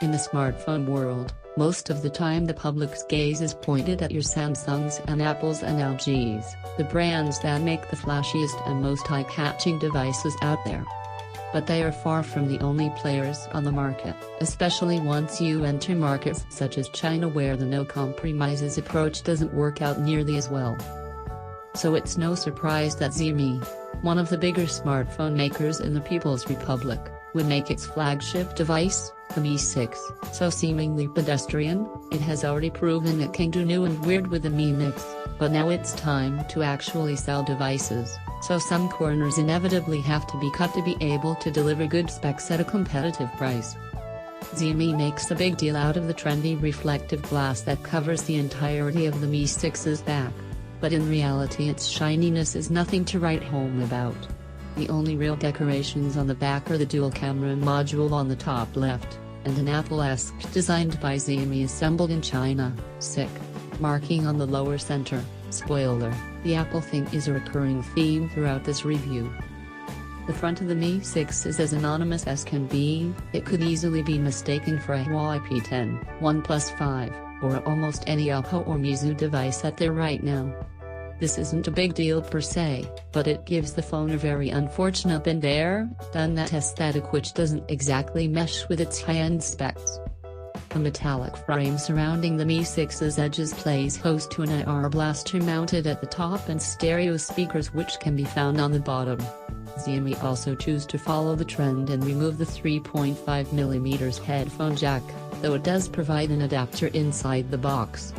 In the smartphone world, most of the time the public's gaze is pointed at your Samsungs and Apples and LGs, the brands that make the flashiest and most eye-catching devices out there. But they are far from the only players on the market, especially once you enter markets such as China, where the no-compromises approach doesn't work out nearly as well. So it's no surprise that Xiaomi, one of the bigger smartphone makers in the People's Republic, would make its flagship device, the Mi 6, so seemingly pedestrian. It has already proven it can do new and weird with the Mi Mix, but now it's time to actually sell devices, so some corners inevitably have to be cut to be able to deliver good specs at a competitive price. Xiaomi makes a big deal out of the trendy reflective glass that covers the entirety of the Mi 6's back, but in reality its shininess is nothing to write home about. The only real decorations on the back are the dual camera module on the top left, and an Apple-esque designed by Xiaomi assembled in China, SICK, marking on the lower center. Spoiler, the Apple thing is a recurring theme throughout this review. The front of the Mi 6 is as anonymous as can be. It could easily be mistaken for a Huawei P10, OnePlus 5, or almost any Oppo or Meizu device out there right now. This isn't a big deal per se, but it gives the phone a very unfortunate been there, done that aesthetic which doesn't exactly mesh with its high-end specs. A metallic frame surrounding the Mi 6's edges plays host to an IR blaster mounted at the top and stereo speakers which can be found on the bottom. Xiaomi also chose to follow the trend and remove the 3.5mm headphone jack, though it does provide an adapter inside the box.